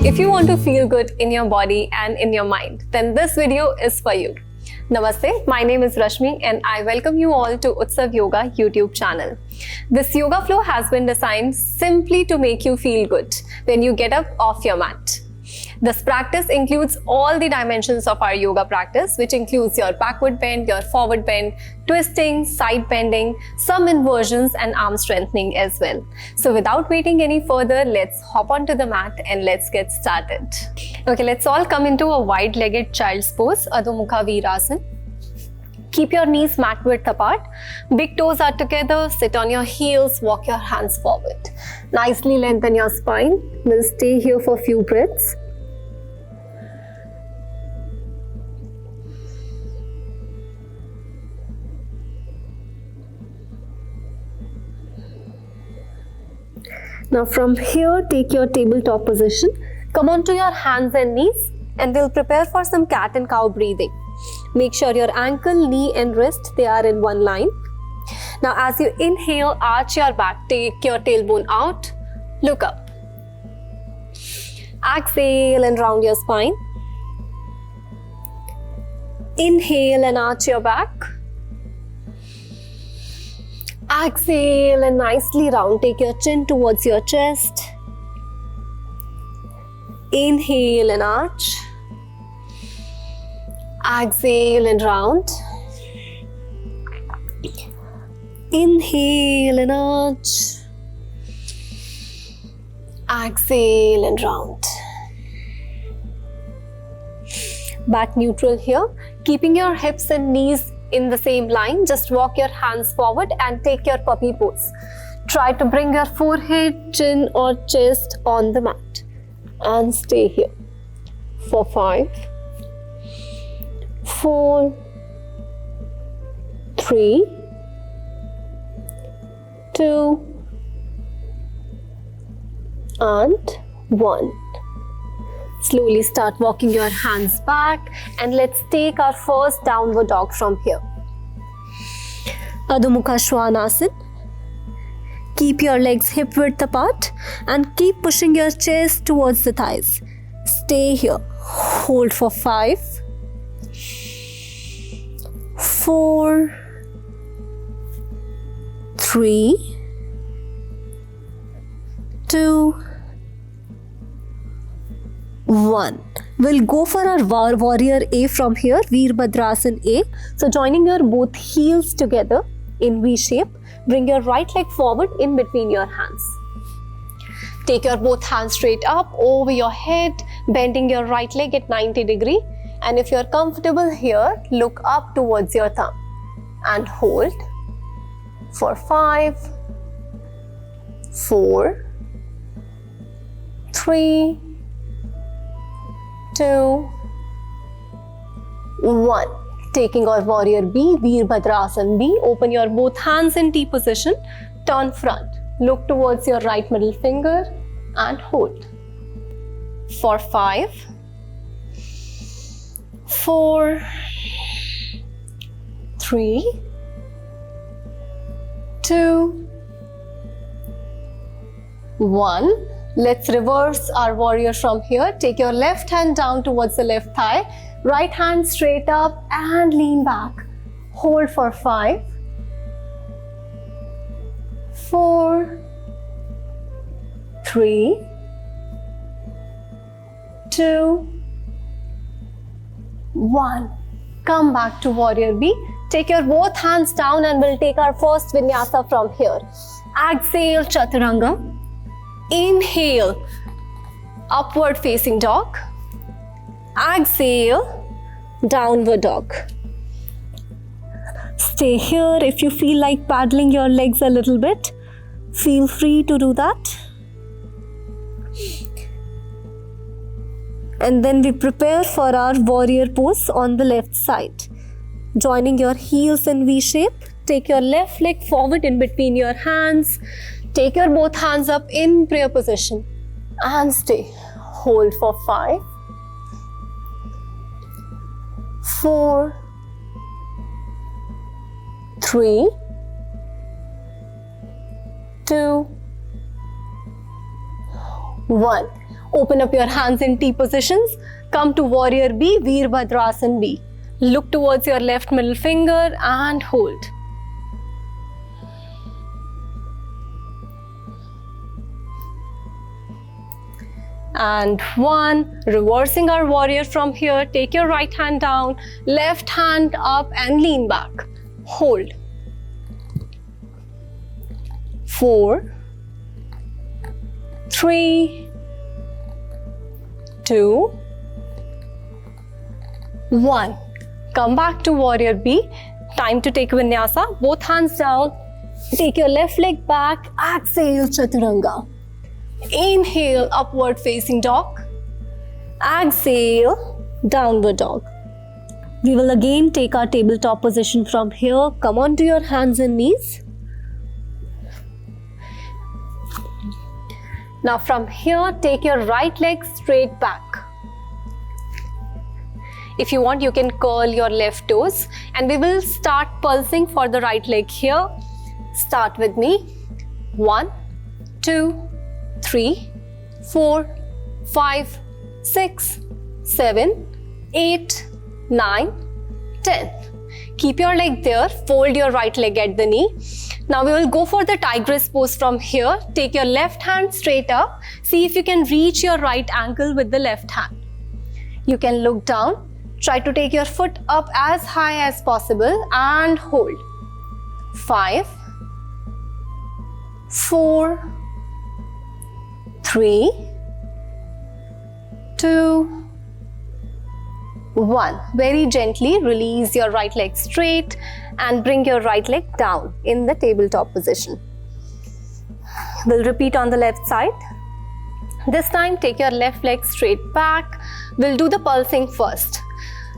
If you want to feel good in your body and in your mind, then this video is for you. Namaste, my name is Rashmi and I welcome you all to Utsav Yoga YouTube channel. This yoga flow has been designed simply to make you feel good when you get up off your mat. This practice includes all the dimensions of our yoga practice, which includes your backward bend, your forward bend, twisting, side bending, some inversions and arm strengthening as well. So without waiting any further, let's hop onto the mat and let's get started. Okay, let's all come into a wide-legged child's pose, Adho Mukha Virasana. Keep your knees mat width apart. Big toes are together. Sit on your heels. Walk your hands forward. Nicely lengthen your spine. We'll stay here for a few breaths. Now from here, take your tabletop position. Come onto your hands and knees and we'll prepare for some cat and cow breathing. Make sure your ankle, knee and wrist, they are in one line. Now as you inhale, arch your back, take your tailbone out, look up. Exhale and round your spine. Inhale and arch your back. Exhale and nicely round. Take your chin towards your chest. Inhale and arch. Exhale and round. Inhale and arch. Exhale and round. Back neutral here. Keeping your hips and knees in the same line, just walk your hands forward and take your puppy pose. Try to bring your forehead, chin or chest on the mat and stay here for 5, 4, 3, 2 and 1. Slowly start walking your hands back and let's take our first downward dog from here. Adho Mukha Svanasana. Keep your legs hip width apart and keep pushing your chest towards the thighs. Stay here. Hold for 5, 4, 3, 2, 1. We'll go for our warrior A from here, Veerbhadrasana A. So joining your both heels together in V shape, bring your right leg forward in between your hands. Take your both hands straight up over your head, bending your right leg at 90 degrees. And if you're comfortable here, look up towards your thumb and hold for 5, 4, 3, 2, 1. Taking our warrior B, Veerbhadrasana B, open your both hands in T position, turn front, look towards your right middle finger and hold for 5, 4, 3, 2, 1. Let's reverse our warrior from here. Take your left hand down towards the left thigh. Right hand straight up and lean back. Hold for 5, 4, 3, 2, 1. Come back to warrior B. Take your both hands down and we'll take our first vinyasa from here. Exhale, Chaturanga. Inhale, upward facing dog. Exhale, downward dog. Stay here. If you feel like paddling your legs a little bit, feel free to do that. And then we prepare for our warrior pose on the left side. Joining your heels in V shape, take your left leg forward in between your hands. Take your both hands up in prayer position and stay. Hold for 5, 4, 3, 2, 1. Open up your hands in T positions. Come to Warrior B, Veerbhadrasana B. Look towards your left middle finger and hold. And 1. Reversing our warrior from here. Take your right hand down, left hand up and lean back. Hold. 4, 3, 2, 1. Come back to Warrior B. Time to take Vinyasa. Both hands down. Take your left leg back. Exhale, Chaturanga. Inhale, upward facing dog. Exhale, downward dog. We will again take our tabletop position from here. Come on to your hands and knees. Now from here, take your right leg straight back. If you want, you can curl your left toes and we will start pulsing for the right leg here. Start with me. 1, 2, 3, 4, 5, 6, 7, 8, 9, 10. Keep your leg there. Fold your right leg at the knee. Now we will go for the tigress pose from here. Take your left hand straight up. See if you can reach your right ankle with the left hand. You can look down. Try to take your foot up as high as possible and hold. 5, 4, 3, 2, 1. Very gently release your right leg straight and bring your right leg down in the tabletop position. We'll repeat on the left side. This time take your left leg straight back. We'll do the pulsing first.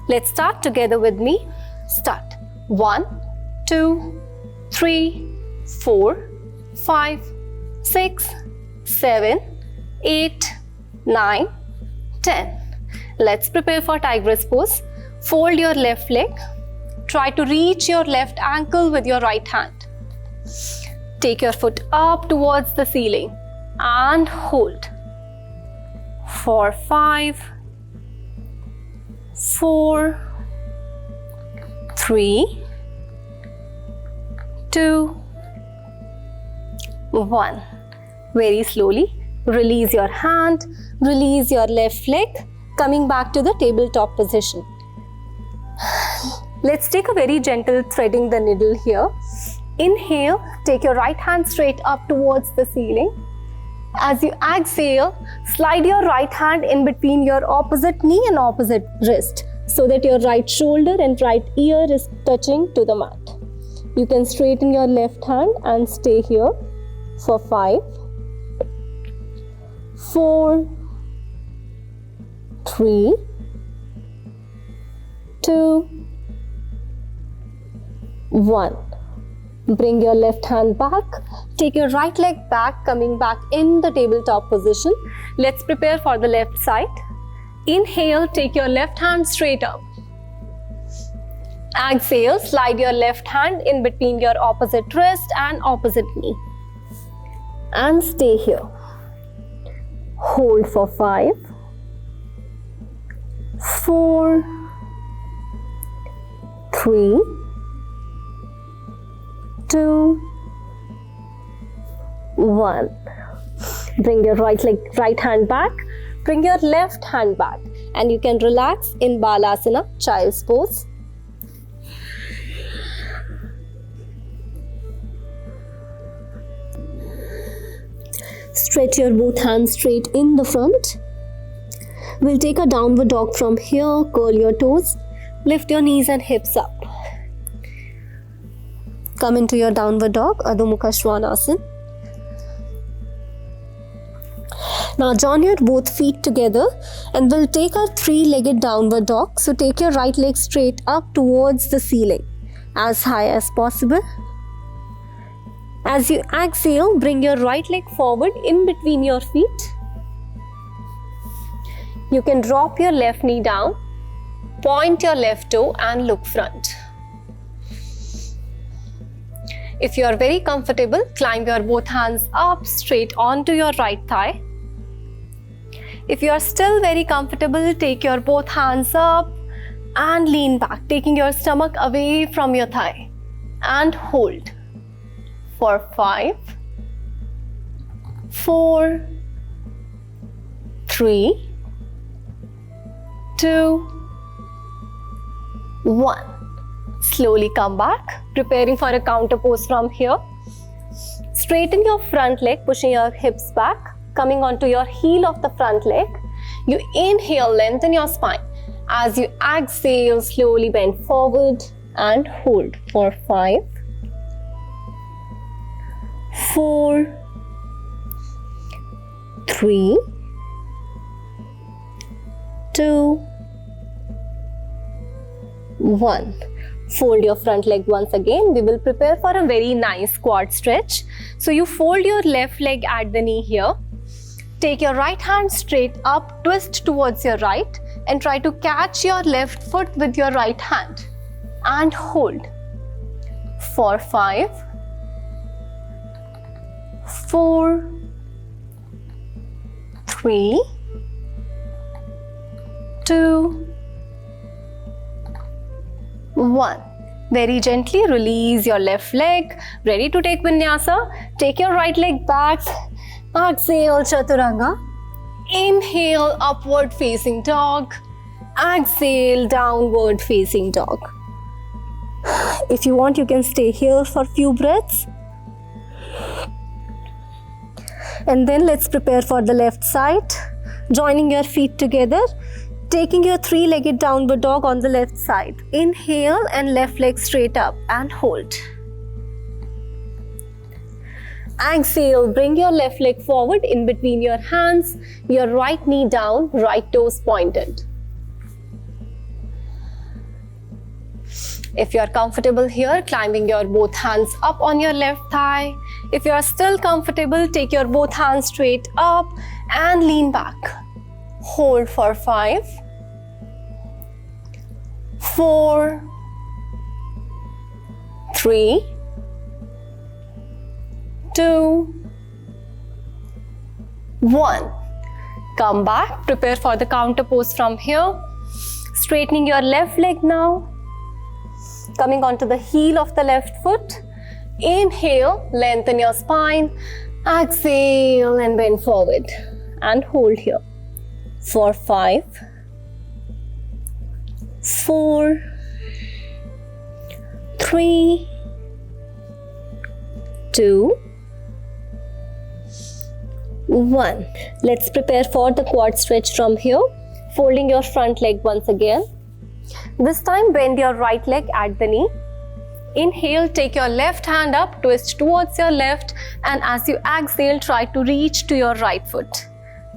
Let's start together with me. Start. 1, 2, 3, 4, 5, 6, 7, 8, 9, 10. Let's prepare for tigress pose. Fold your left leg. Try to reach your left ankle with your right hand. Take your foot up towards the ceiling and hold. For 5, 4, 3, 2, 1. Very slowly, release your hand, release your left leg, coming back to the tabletop position. Let's take a very gentle threading the needle here. Inhale, take your right hand straight up towards the ceiling. As you exhale, slide your right hand in between your opposite knee and opposite wrist so that your right shoulder and right ear is touching to the mat. You can straighten your left hand and stay here for 5, 4, 3, 2, 1. Bring your left hand back. Take your right leg back, coming back in the tabletop position. Let's prepare for the left side. Inhale, take your left hand straight up. Exhale, slide your left hand in between your opposite wrist and opposite knee. And stay here. Hold for 5, 4, 3, 2, 1. Bring your right hand back. Bring your left hand back. And you can relax in Balasana, child's pose. Stretch your both hands straight in the front. We'll take a downward dog from here. Curl your toes. Lift your knees and hips up. Come into your downward dog, Adho Mukha Svanasana. Now join your both feet together and we'll take our three-legged downward dog. So take your right leg straight up towards the ceiling, as high as possible. As you exhale, bring your right leg forward in between your feet. You can drop your left knee down, point your left toe and look front. If you are very comfortable, climb your both hands up straight onto your right thigh. If you are still very comfortable, take your both hands up and lean back, taking your stomach away from your thigh, and hold for 5, 4, 3, 2, 1. Slowly come back, preparing for a counter pose from here. Straighten your front leg, pushing your hips back, coming onto your heel of the front leg. You inhale, lengthen your spine. As you exhale, slowly bend forward and hold for 5, 4, 3, 2, 1. Fold your front leg once again. We will prepare for a very nice quad stretch. So you fold your left leg at the knee here. Take your right hand straight up, twist towards your right, and try to catch your left foot with your right hand and hold for 5, 4, 3, 2, 1. Very gently release your left leg. Ready to take vinyasa? Take your right leg back. Exhale, chaturanga. Inhale, upward facing dog. Exhale, downward facing dog. If you want, you can stay here for a few breaths. And then let's prepare for the left side. Joining your feet together. Taking your three-legged downward dog on the left side. Inhale and left leg straight up and hold. Exhale, bring your left leg forward in between your hands, your right knee down, right toes pointed. If you are comfortable here, climbing your both hands up on your left thigh. If you are still comfortable, take your both hands straight up and lean back. Hold for 5, 4, 3, 2, 1. Come back, prepare for the counter pose from here. Straightening your left leg now. Coming onto the heel of the left foot. Inhale, lengthen your spine. Exhale and bend forward and hold here for 5, 4, 3, 2, 1. Let's prepare for the quad stretch from here. Folding your front leg once again. This time bend your right leg at the knee. Inhale, take your left hand up, twist towards your left, and as you exhale, try to reach to your right foot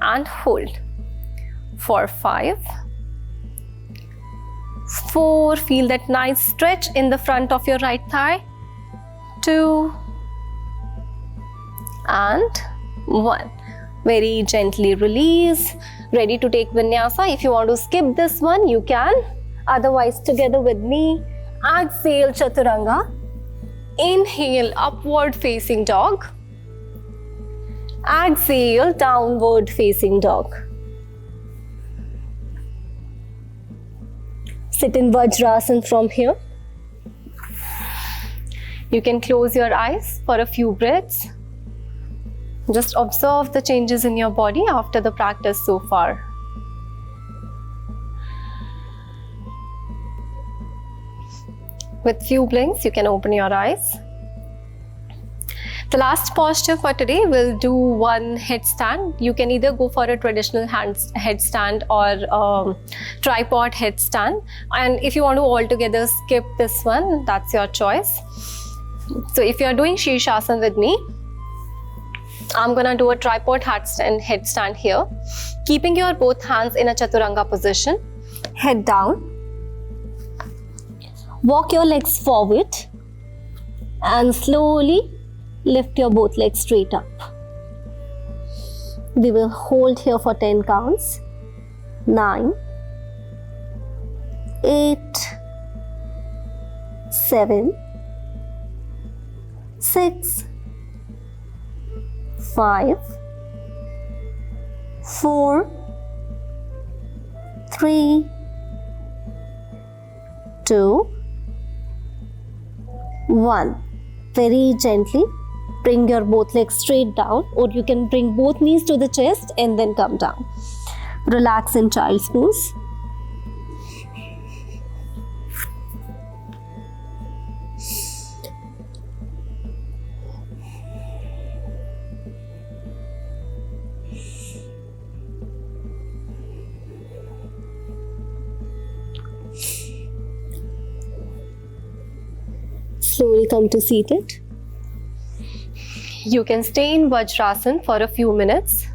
and hold for 5, 4. Feel that nice stretch in the front of your right thigh. 2 and 1. Very gently release. Ready to take vinyasa. If you want to skip this one, you can. Otherwise, together with me, exhale, chaturanga. Inhale, upward facing dog. Exhale, downward facing dog. Sit in Vajrasana from here. You can close your eyes for a few breaths. Just observe the changes in your body after the practice so far. With few blinks, you can open your eyes. The last posture for today, we'll do one headstand. You can either go for a traditional headstand or tripod headstand. And if you want to altogether skip this one, that's your choice. So if you're doing Shirshasana with me, I'm gonna do a tripod headstand here. Keeping your both hands in a chaturanga position, head down. Walk your legs forward and slowly lift your both legs straight up. We will hold here for 10 counts. 9, 8, 7, 6, 5, 4, 3, 2, 1. Very gently bring your both legs straight down, or you can bring both knees to the chest and then come down. Relax in child's pose. Slowly come to seated. You can stay in Vajrasana for a few minutes,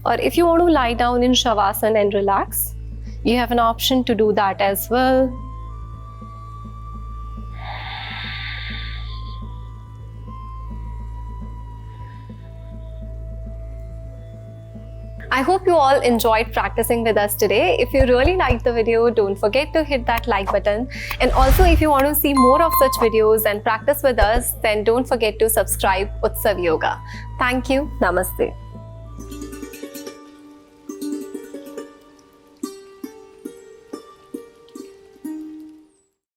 or if you want to lie down in Shavasana and relax, you have an option to do that as well. I hope you all enjoyed practicing with us today. If you really liked the video, don't forget to hit that like button. And also, if you want to see more of such videos and practice with us, then don't forget to subscribe Utsav Yoga. Thank you. Namaste.